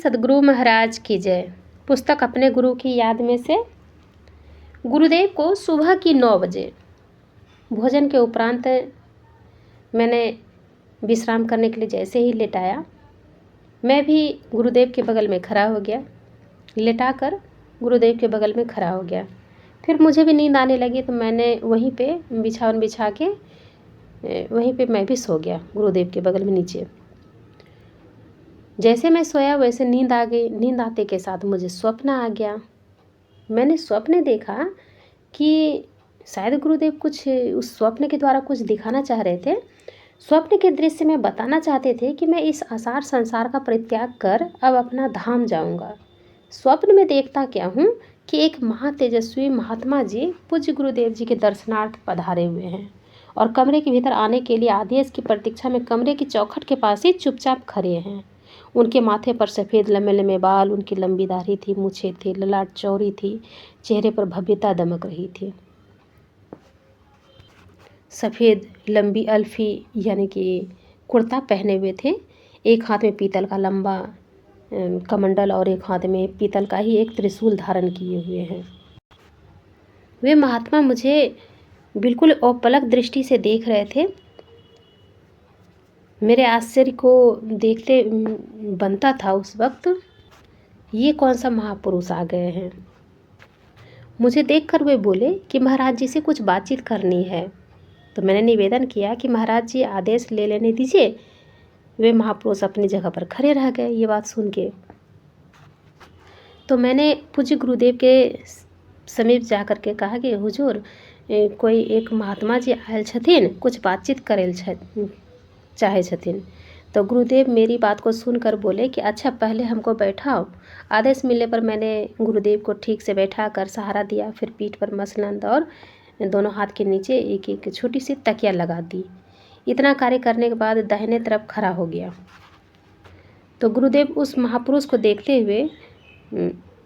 सद्गुरु महाराज की जय। पुस्तक अपने गुरु की याद में से। गुरुदेव को सुबह की 9 बजे भोजन के उपरांत मैंने विश्राम करने के लिए जैसे ही लेटाया, मैं भी गुरुदेव के बगल में खड़ा हो गया। लेटाकर गुरुदेव के बगल में खड़ा हो गया। फिर मुझे भी नींद आने लगी तो मैंने वहीं पे बिछावन बिछा के वहीं पे मैं भी सो गया गुरुदेव के बगल में नीचे। जैसे मैं सोया वैसे नींद आ गई। नींद आते के साथ मुझे स्वप्न आ गया। मैंने स्वप्न देखा कि शायद गुरुदेव कुछ उस स्वप्न के द्वारा कुछ दिखाना चाह रहे थे। स्वप्न के दृश्य में बताना चाहते थे कि मैं इस आसार संसार का परित्याग कर अब अपना धाम जाऊंगा। स्वप्न में देखता क्या हूँ कि एक महातेजस्वी महात्मा जी पूज्य गुरुदेव जी के दर्शनार्थ पधारे हुए हैं और कमरे के भीतर आने के लिए आदेश की प्रतीक्षा में कमरे की चौखट के पास ही चुपचाप खड़े हैं। उनके माथे पर सफ़ेद लम्बे लम्बे बाल, उनकी लंबी दाढ़ी थी, मूछें थी, ललाट चौड़ी थी, चेहरे पर भव्यता दमक रही थी। सफ़ेद लंबी अल्फी यानी कि कुर्ता पहने हुए थे। एक हाथ में पीतल का लंबा कमंडल और एक हाथ में पीतल का ही एक त्रिशूल धारण किए हुए हैं। वे महात्मा मुझे बिल्कुल अपलक दृष्टि से देख रहे थे। मेरे आश्चर्य को देखते बनता था उस वक्त, ये कौन सा महापुरुष आ गए हैं। मुझे देखकर वे बोले कि महाराज जी से कुछ बातचीत करनी है। तो मैंने निवेदन किया कि महाराज जी आदेश ले लेने दीजिए। वे महापुरुष अपनी जगह पर खड़े रह गए। ये बात सुन के तो मैंने पूज्य गुरुदेव के समीप जा कर के कहा कि हुजूर कोई एक महात्मा जी आयल छथिन, कुछ बातचीत करेल चाहे छथिन। तो गुरुदेव मेरी बात को सुनकर बोले कि अच्छा पहले हमको बैठाओ। आदेश मिलने पर मैंने गुरुदेव को ठीक से बैठा कर सहारा दिया, फिर पीठ पर मसलंद और दोनों हाथ के नीचे एक एक छोटी सी तकिया लगा दी। इतना कार्य करने के बाद दाहिने तरफ खड़ा हो गया। तो गुरुदेव उस महापुरुष को देखते हुए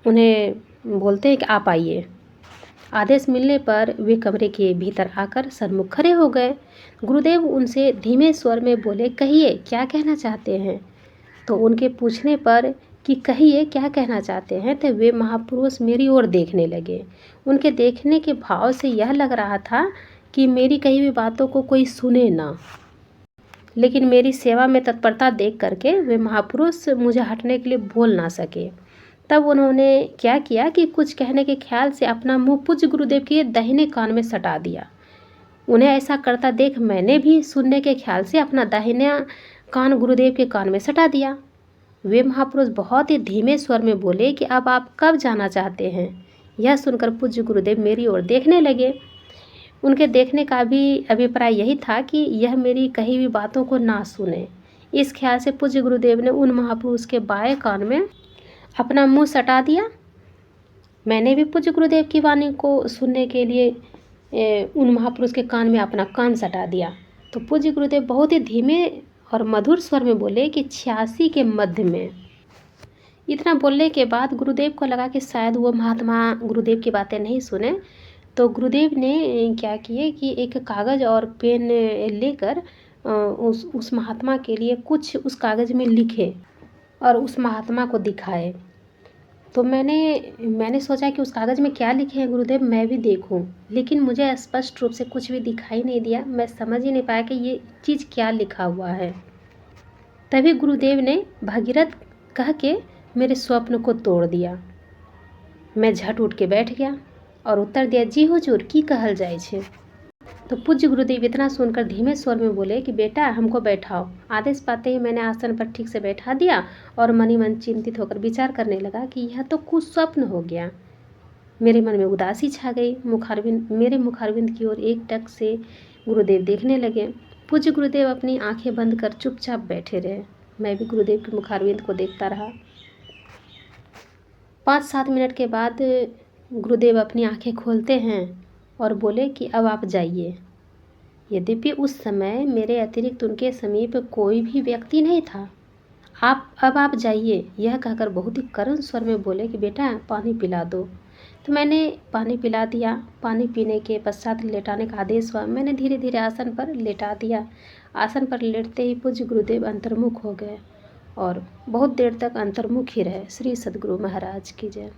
उन्हें बोलते हैं कि आप आइए। आदेश मिलने पर वे कमरे के भीतर आकर सन्मुख खड़े हो गए। गुरुदेव उनसे धीमे स्वर में बोले, कहिए क्या कहना चाहते हैं। तो उनके पूछने पर कि कहिए क्या कहना चाहते हैं, तो वे महापुरुष मेरी ओर देखने लगे। उनके देखने के भाव से यह लग रहा था कि मेरी कही हुई बातों को कोई सुने ना, लेकिन मेरी सेवा में तत्परता देख करके वे महापुरुष मुझे हटने के लिए बोल ना सके। तब उन्होंने क्या किया कि कुछ कहने के ख्याल से अपना मुंह पूज्य गुरुदेव के दाहिने कान में सटा दिया। उन्हें ऐसा करता देख मैंने भी सुनने के ख्याल से अपना दाहिना कान गुरुदेव के कान में सटा दिया। वे महापुरुष बहुत ही धीमे स्वर में बोले कि अब आप कब जाना चाहते हैं। यह सुनकर पूज्य गुरुदेव मेरी ओर देखने लगे। उनके देखने का भी अभिप्राय यही था कि यह मेरी कही हुई बातों को ना सुने। इस ख्याल से पूज्य गुरुदेव ने उन महापुरुष के बाएं कान में अपना मुंह सटा दिया। मैंने भी पूज्य गुरुदेव की वाणी को सुनने के लिए उन महापुरुष के कान में अपना कान सटा दिया। तो पूज्य गुरुदेव बहुत ही धीमे और मधुर स्वर में बोले कि 86 के मध्य में। इतना बोलने के बाद गुरुदेव को लगा कि शायद वो महात्मा गुरुदेव की बातें नहीं सुने। तो गुरुदेव ने क्या किए कि एक कागज़ और पेन लेकर उस महात्मा के लिए कुछ उस कागज़ में लिखे और उस महात्मा को दिखाए। तो मैंने सोचा कि उस कागज़ में क्या लिखे हैं गुरुदेव, मैं भी देखूं, लेकिन मुझे स्पष्ट रूप से कुछ भी दिखाई नहीं दिया। मैं समझ ही नहीं पाया कि ये चीज़ क्या लिखा हुआ है। तभी गुरुदेव ने भगीरथ कह के मेरे स्वप्न को तोड़ दिया। मैं झट उठ के बैठ गया और उत्तर दिया, जी हुजूर की कहल जाए छे। तो पूज्य गुरुदेव इतना सुनकर धीमे स्वर में बोले कि बेटा हमको बैठाओ। आदेश पाते ही मैंने आसन पर ठीक से बैठा दिया और मन ही मन चिंतित होकर विचार करने लगा कि यह तो कुछ स्वप्न हो गया। मेरे मन में उदासी छा गई। मेरे मुखारविंद की ओर एक टक से गुरुदेव देखने लगे। पूज्य गुरुदेव अपनी आंखें बंद कर चुपचाप बैठे रहे। मैं भी गुरुदेव के मुखारविंद को देखता रहा। 5-7 मिनट के बाद गुरुदेव अपनी आंखें खोलते हैं और बोले कि अब आप जाइए। यद्यपि उस समय मेरे अतिरिक्त उनके समीप कोई भी व्यक्ति नहीं था। अब आप जाइए, यह कहकर बहुत ही करुण स्वर में बोले कि बेटा पानी पिला दो। तो मैंने पानी पिला दिया। पानी पीने के पश्चात लेटाने का आदेश हुआ। मैंने धीरे धीरे आसन पर लेटा दिया। आसन पर लेटते ही पूज्य गुरुदेव अंतर्मुख हो गए और बहुत देर तक अंतर्मुख ही रहे। श्री सद्गुरु महाराज की जय।